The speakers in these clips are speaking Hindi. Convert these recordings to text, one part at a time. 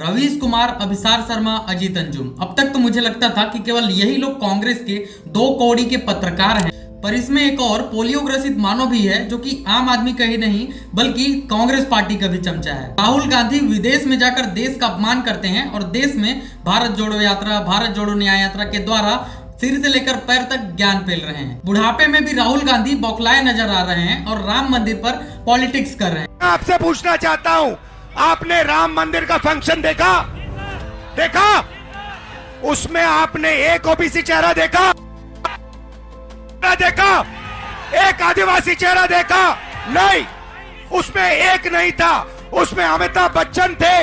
रवीश कुमार, अभिसार शर्मा, अजीत अंजुम। अब तक तो मुझे लगता था कि केवल यही लोग कांग्रेस के 2 कौड़ी के पत्रकार हैं, पर इसमें एक और पोलियो ग्रसित मानव भी है जो कि आम आदमी का ही नहीं बल्कि कांग्रेस पार्टी का भी चमचा है। राहुल गांधी विदेश में जाकर देश का अपमान करते हैं और देश में भारत जोड़ो यात्रा, भारत जोड़ो न्याय यात्रा के द्वारा सिर से लेकर पैर तक ज्ञान फैल रहे हैं। बुढ़ापे में भी राहुल गांधी बौखलाए नजर आ रहे हैं और राम मंदिर पर पॉलिटिक्स कर रहे हैं। आपसे पूछना चाहता हूं, आपने राम मंदिर का फंक्शन देखा? उसमें आपने एक ओबीसी चेहरा देखा? एक आदिवासी चेहरा देखा? नहीं, उसमें एक नहीं था, उसमें अमिताभ बच्चन थे,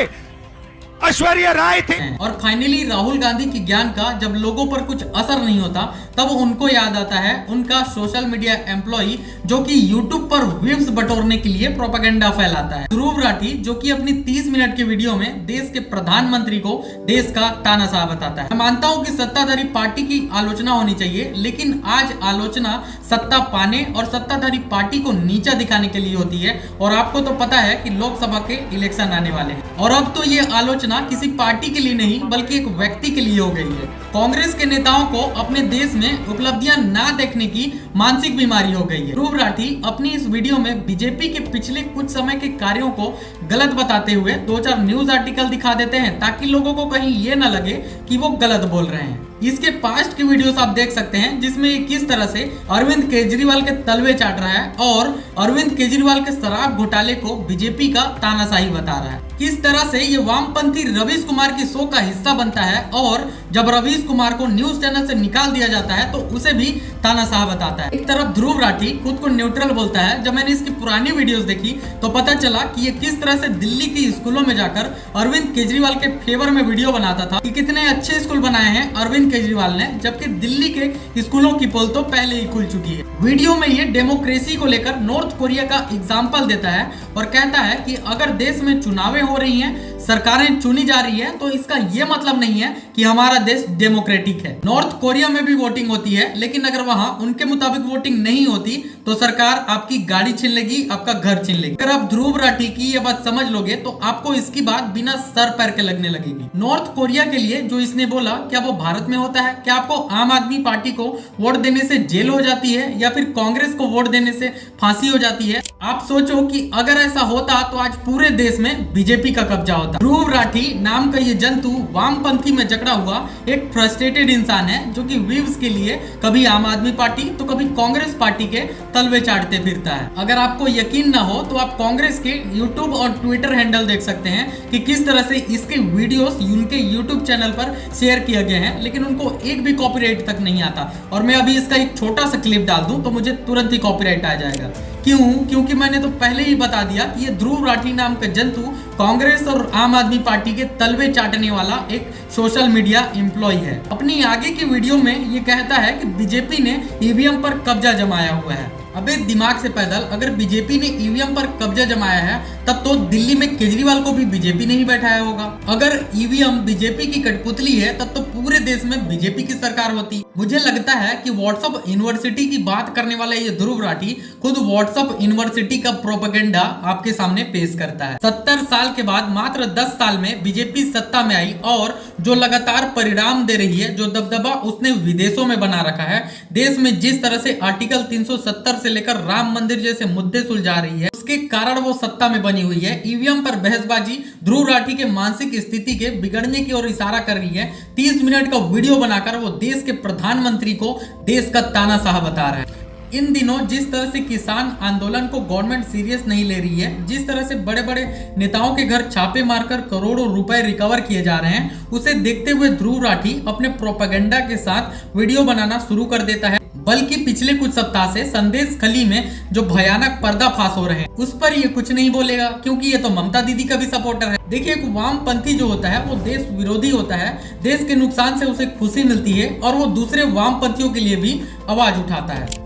ऐश्वर्या राय थी। और फाइनली राहुल गांधी की ज्ञान का जब लोगों पर कुछ असर नहीं होता तब उनको याद आता है उनका सोशल मीडिया एम्प्लॉई जो कि यूट्यूब पर व्यूज बटोरने के लिए प्रोपेगेंडा फैलाता है। ध्रुव राठी जो कि अपनी 30 मिनट के वीडियो में देश के प्रधानमंत्री को देश का तानाशाह बताता है। मैं मानता हूं कि सत्ताधारी पार्टी की आलोचना होनी चाहिए, लेकिन आज आलोचना सत्ता पाने और सत्ताधारी पार्टी को नीचा दिखाने के लिए होती है। और आपको तो पता है कि लोकसभा के इलेक्शन आने वाले हैं और अब तो ये आलोचना किसी पार्टी के लिए नहीं बल्कि एक व्यक्ति के लिए हो गई है। कांग्रेस के नेताओं को अपने देश में उपलब्धियां ना देखने की मानसिक बीमारी हो गई है। ध्रुव राठी अपनी इस वीडियो में बीजेपी के पिछले कुछ समय के कार्यों को गलत बताते हुए 2-4 न्यूज आर्टिकल दिखा देते हैं ताकि लोगों को कहीं ये ना लगे कि वो गलत बोल रहे हैं। इसके पास्ट की वीडियोस आप देख सकते हैं जिसमें ये किस तरह से अरविंद केजरीवाल के तलवे चाट रहा है और अरविंद केजरीवाल के शराब घोटाले को बीजेपी का तानाशाही बता रहा है। किस तरह से ये वामपंथी रवीश कुमार की शो का हिस्सा बनता है और जब रवीश कुमार को न्यूज चैनल से निकाल दिया जाता है तो उसे भी तानाशाह बताता है। एक तरफ ध्रुव राठी खुद को न्यूट्रल बोलता है। जब मैंने इसकी पुरानी वीडियोस देखी तो पता चला कि ये किस तरह से दिल्ली की स्कूलों में जाकर अरविंद केजरीवाल के फेवर में वीडियो बनाता था कि कितने अच्छे स्कूल बनाए हैं अरविंद केजरीवाल ने, जबकि दिल्ली के स्कूलों की पोल तो पहले ही खुल चुकी है। वीडियो में ये डेमोक्रेसी को लेकर नॉर्थ कोरिया का एग्जाम्पल देता है और कहता है कि अगर देश में चुनावें हो रही हैं, सरकारें चुनी जा रही है, तो इसका ये मतलब नहीं है कि हमारा देश डेमोक्रेटिक है। नॉर्थ कोरिया में भी वोटिंग होती है, लेकिन अगर वहां उनके मुताबिक वोटिंग नहीं होती तो सरकार आपकी गाड़ी छीन लेगी, आपका घर छीन लेगी। अगर आप ध्रुव राठी की ये बात समझ लोगे तो आपको इसकी बात बिना सर पैर के लगने लगेगी। नॉर्थ कोरिया के लिए जो इसने बोला, क्या वो भारत में होता है? क्या आपको आम आदमी पार्टी को वोट देने से जेल हो जाती है या फिर कांग्रेस को वोट देने से फांसी हो जाती है? आप सोचो कि अगर ऐसा होता तो आज पूरे देश में बीजेपी का कब्जा होता। ध्रुव राठी नाम का ये जंतु वामपंथी में जकड़ा हुआ एक फ्रस्ट्रेटेड इंसान है जो कि व्यूज के लिए कभी आम आदमी पार्टी तो कभी कांग्रेस पार्टी के तलवे चाटते फिरता है। अगर आपको यकीन ना हो तो आप कांग्रेस के यूट्यूब और ट्विटर हैंडल देख सकते हैं कि किस तरह से इसके वीडियोस उनके यूट्यूब चैनल पर शेयर किए गए हैं, लेकिन उनको एक भी कॉपीराइट तक नहीं आता। और मैं अभी इसका एक छोटा सा क्लिप डाल दूं तो मुझे तुरंत ही कॉपीराइट आ जाएगा। क्योंकि मैंने तो पहले ही बता दिया कि ये ध्रुव राठी नाम का जंतु कांग्रेस और आम आदमी पार्टी के तलवे चाटने वाला एक सोशल मीडिया एम्प्लॉय है। अपनी आगे की वीडियो में ये कहता है कि बीजेपी ने ईवीएम पर कब्जा जमाया हुआ है। अबे दिमाग से पैदल, अगर बीजेपी ने ईवीएम पर कब्जा जमाया है तब तो दिल्ली में केजरीवाल को भी बीजेपी ने ही बैठाया होगा। अगर ईवीएम बीजेपी की कठपुतली है तब तो पूरे देश में बीजेपी की सरकार होती। मुझे लगता है कि व्हाट्सएप यूनिवर्सिटी की बात करने वाला ये ध्रुव राठी खुद व्हाट्सएप यूनिवर्सिटी का प्रोपेगेंडा आपके सामने पेश करता है। 70 साल के बाद मात्र 10 साल में बीजेपी सत्ता में आई और जो लगातार परिणाम दे रही है, जो दबदबा उसने विदेशों में बना रखा है, देश में जिस तरह से आर्टिकल 370 से लेकर राम मंदिर जैसे मुद्दे सुलझा रही है, उसके कारण वो सत्ता में बनी हुई है। ईवीएम पर बहसबाजी ध्रुव राठी के मानसिक स्थिति के बिगड़ने की ओर इशारा कर रही है। 30 मिनट का वीडियो बनाकर वो देश के प्रधानमंत्री को देश का तानाशाह बता रहा है। इन दिनों जिस तरह से किसान आंदोलन को गवर्नमेंट सीरियस नहीं ले रही है, जिस तरह से बड़े बड़े नेताओं के घर छापे मारकर करोड़ों रुपए रिकवर किए जा रहे हैं, उसे देखते हुए ध्रुव राठी अपने प्रोपेगेंडा के साथ वीडियो बनाना शुरू कर देता है। बल्कि पिछले कुछ सप्ताह से संदेश खली में जो भयानक पर्दाफाश हो रहे हैं उस पर ये कुछ नहीं बोलेगा, क्योंकि ये तो ममता दीदी का भी सपोर्टर है। देखिए, एक वामपंथी जो होता है वो देश विरोधी होता है। देश के नुकसान से उसे खुशी मिलती है और वो दूसरे वामपंथियों के लिए भी आवाज उठाता है।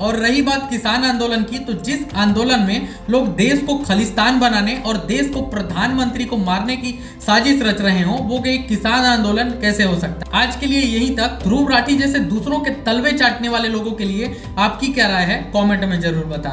और रही बात किसान आंदोलन की, तो जिस आंदोलन में लोग देश को खालिस्तान बनाने और देश को प्रधानमंत्री को मारने की साजिश रच रहे हो, वो एक किसान आंदोलन कैसे हो सकता है। आज के लिए यहीं तक। ध्रुव राठी जैसे दूसरों के तलवे चाटने वाले लोगों के लिए आपकी क्या राय है, कमेंट में जरूर बताएं।